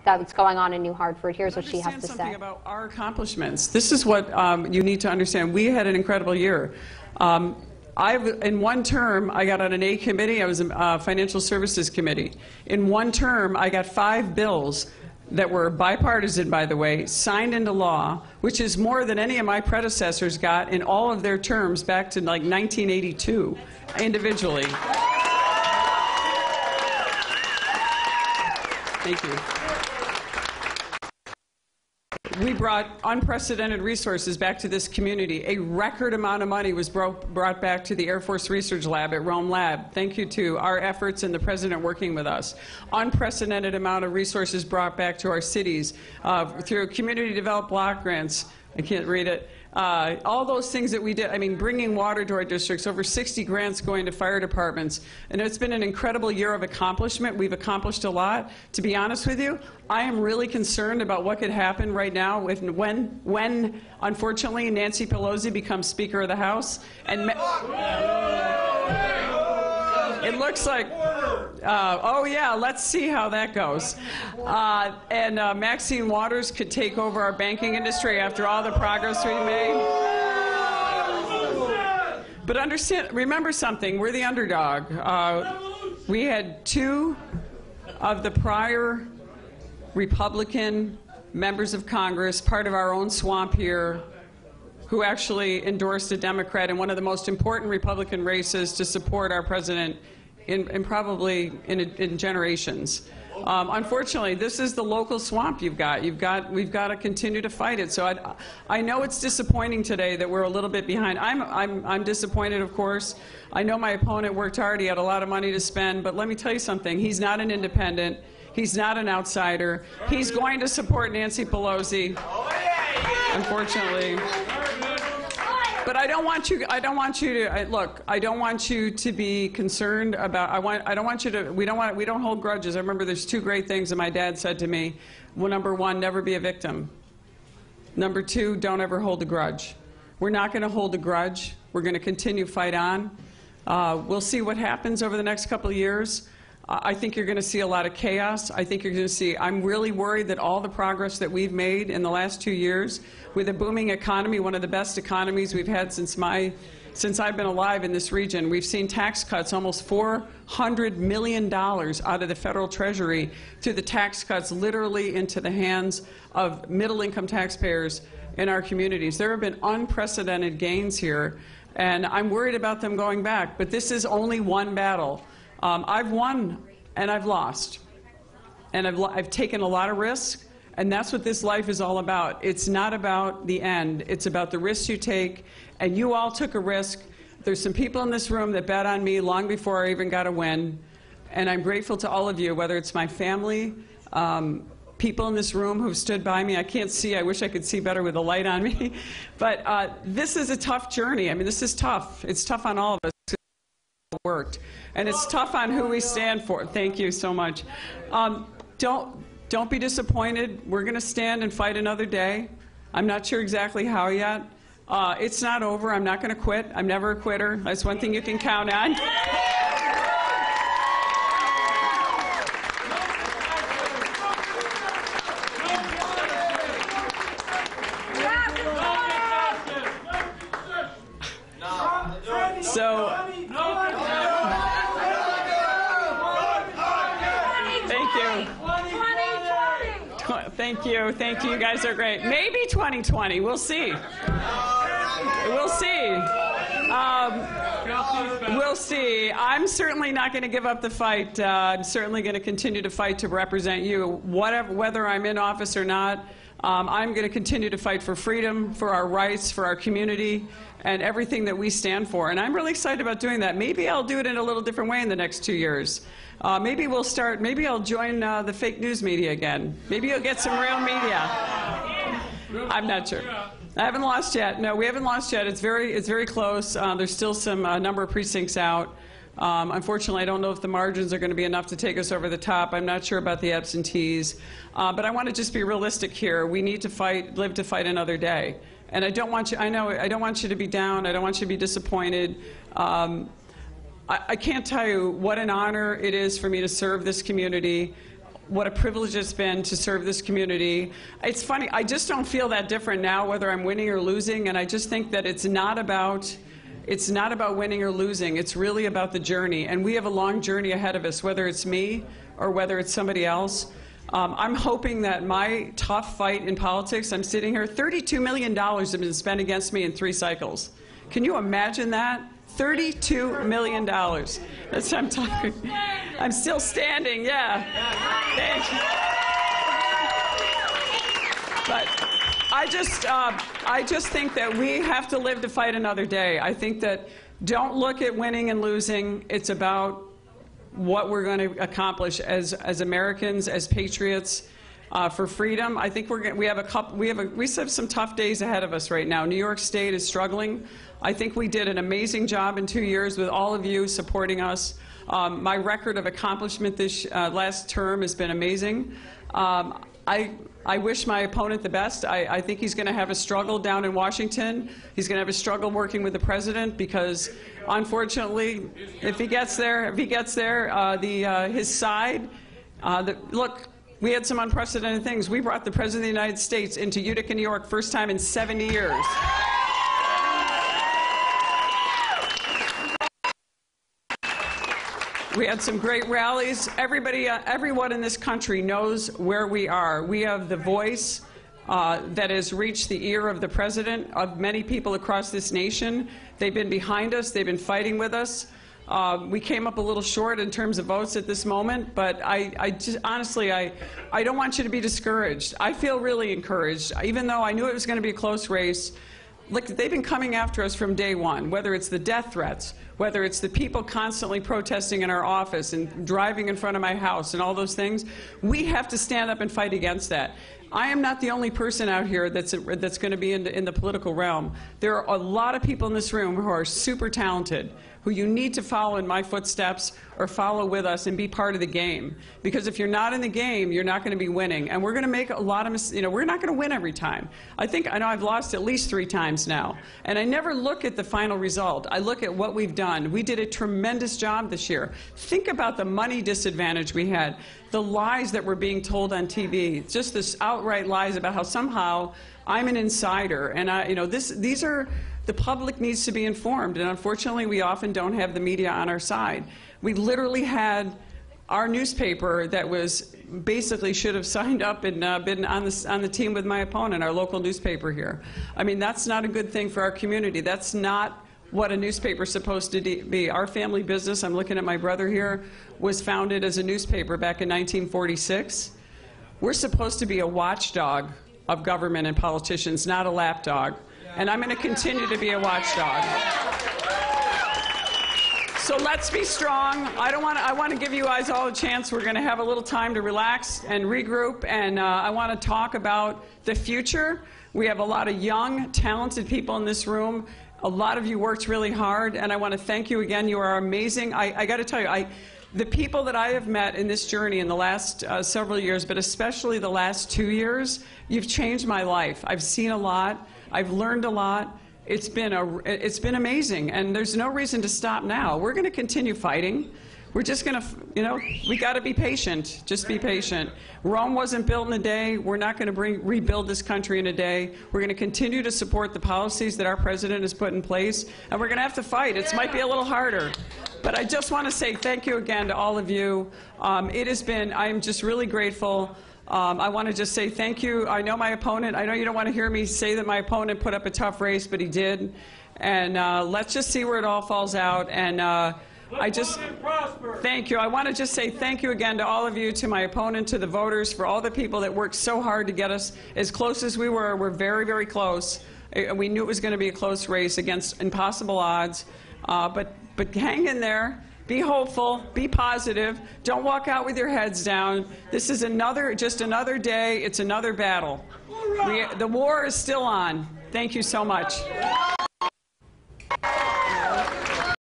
that's going on in New Hartford. Here's what she has to say. Something about our accomplishments. This is what you need to understand. We had an incredible year. In one term, I got on an A committee. I was in Financial Services Committee. In one term, I got 5 bills that were bipartisan, by the way, signed into law, which is more than any of my predecessors got in all of their terms back to like 1982, individually. Thank you. We brought unprecedented resources back to this community. A record amount of money was brought back to the Air Force Research Lab at Rome Lab. Thank you to our efforts and the President working with us. Unprecedented amount of resources brought back to our cities through community developed block grants. I can't read it. All those things that we did, I mean, bringing water to our districts, over 60 grants going to fire departments. And it's been an incredible year of accomplishment. We've accomplished a lot. To be honest with you, I am really concerned about what could happen right now when unfortunately, Nancy Pelosi becomes Speaker of the House. And it looks like, oh yeah, let's see how that goes. Maxine Waters could take over our banking industry after all the progress we've made. But remember something, we're the underdog. We had 2 of the prior Republican members of Congress, part of our own swamp here, who actually endorsed a Democrat in one of the most important Republican races to support our president in probably in generations. Unfortunately, this is the local swamp we've got to continue to fight it. So I know it's disappointing today that we're a little bit behind. I'm disappointed, of course. I know my opponent worked hard. He had a lot of money to spend. But let me tell you something. He's not an independent. He's not an outsider. He's going to support Nancy Pelosi, unfortunately. But I don't want you to be concerned about, we don't hold grudges. I remember there's 2 great things that my dad said to me. Well, number 1, never be a victim. Number 2, don't ever hold a grudge. We're not going to hold a grudge. We're going to continue to fight on. We'll see what happens over the next couple of years. I think you're going to see a lot of chaos. I think you're going to see, I'm really worried that all the progress that we've made in the last 2 years with a booming economy, one of the best economies we've had since I've been alive in this region. We've seen tax cuts, almost $400 million out of the federal treasury through the tax cuts literally into the hands of middle-income taxpayers in our communities. There have been unprecedented gains here, and I'm worried about them going back. But this is only one battle. I've won and I've lost, and I've taken a lot of risk, and that's what this life is all about. It's not about the end. It's about the risks you take, and you all took a risk. There's some people in this room that bet on me long before I even got a win, and I'm grateful to all of you, whether it's my family, people in this room who've stood by me. I can't see. I wish I could see better with the light on me. But this is a tough journey. I mean, this is tough. It's tough on all of us. Worked, and it's tough on who we stand for. Thank you so much. Don't be disappointed. We're going to stand and fight another day. I'm not sure exactly how yet. It's not over. I'm not going to quit. I'm never a quitter. That's one thing you can count on. So, thank you, you guys are great. Maybe 2020, we'll see. We'll see. We'll see. I'm certainly not going to give up the fight. I'm certainly going to continue to fight to represent you, whether I'm in office or not. I'm going to continue to fight for freedom, for our rights, for our community, and everything that we stand for. And I'm really excited about doing that. Maybe I'll do it in a little different way in the next 2 years. Maybe I'll join the fake news media again. Maybe you'll get some real media. I'm not sure. I haven't lost yet. No, we haven't lost yet. It's very close. There's still some number of precincts out. Unfortunately, I don't know if the margins are going to be enough to take us over the top. I'm not sure about the absentees. But I want to just be realistic here. We need to live to fight another day. And I don't want you, I don't want you to be down. I don't want you to be disappointed. I can't tell you what an honor it is for me to serve this community. what a privilege it's been to serve this community. It's funny, I just don't feel that different now whether I'm winning or losing, and I just think that it's not about winning or losing. It's really about the journey, and we have a long journey ahead of us, whether it's me or whether it's somebody else. I'm hoping that my tough fight in politics, I'm sitting here, $32 million has been spent against me in 3 cycles. Can you imagine that? $32 million. That's what I'm talking. I'm still standing, yeah. Thank you. But I just think that we have to live to fight another day. I think that don't look at winning and losing. It's about what we're going to accomplish as Americans, as patriots, for freedom. I think we have some tough days ahead of us right now. New York State is struggling. I think we did an amazing job in 2 years with all of you supporting us. My record of accomplishment this last term has been amazing. I wish my opponent the best. I think he's going to have a struggle down in Washington. He's going to have a struggle working with the president because, unfortunately, if he gets there, his side. Look, we had some unprecedented things. We brought the President of the United States into Utica, New York, first time in 70 years. We had some great rallies. Everyone in this country knows where we are. We have the voice that has reached the ear of the president, of many people across this nation. They've been behind us. They've been fighting with us. We came up a little short in terms of votes at this moment, but honestly, I don't want you to be discouraged. I feel really encouraged, even though I knew it was going to be a close race. Look, they've been coming after us from day one, whether it's the death threats, whether it's the people constantly protesting in our office and driving in front of my house and all those things. We have to stand up and fight against that. I am not the only person out here that's going to be in the political realm. There are a lot of people in this room who are super talented, who you need to follow in my footsteps or follow with us and be part of the game. Because if you're not in the game, you're not going to be winning. And we're going to make a lot of mistakes. We're not going to win every time. I know I've lost at least 3 times now. And I never look at the final result. I look at what we've done. We did a tremendous job this year. Think about the money disadvantage we had, the lies that were being told on TV, just this outright lies about how somehow I'm an insider. And the public needs to be informed, and unfortunately we often don't have the media on our side. We literally had our newspaper that was basically should have signed up and been on the team with my opponent, our local newspaper here. I mean, that's not a good thing for our community. That's not what a newspaper is supposed to be. Our family business, I'm looking at my brother here, was founded as a newspaper back in 1946. We're supposed to be a watchdog of government and politicians, not a lapdog. And I'm going to continue to be a watchdog. So let's be strong. I want to give you guys all a chance. We're going to have a little time to relax and regroup, and I want to talk about the future. We have a lot of young, talented people in this room. A lot of you worked really hard, and I want to thank you again. You are amazing. I got to tell you, the people that I have met in this journey in the last several years, but especially the last 2 years, you've changed my life. I've seen a lot. I've learned a lot. It's been amazing, and there's no reason to stop now. We're going to continue fighting. We're just going to, we got to be patient. Just be patient. Rome wasn't built in a day. We're not going to rebuild this country in a day. We're going to continue to support the policies that our president has put in place, and we're going to have to fight. It might be a little harder. But I just want to say thank you again to all of you. I'm just really grateful. I want to just say thank you. I know my opponent. I know you don't want to hear me say that my opponent put up a tough race, but he did. And let's just see where it all falls out. And thank you. I want to just say thank you again to all of you, to my opponent, to the voters, for all the people that worked so hard to get us as close as we were. We're very, very close. We knew it was going to be a close race against impossible odds. But hang in there. Be hopeful, be positive, don't walk out with your heads down. This is just another day, it's another battle. The war is still on. Thank you so much.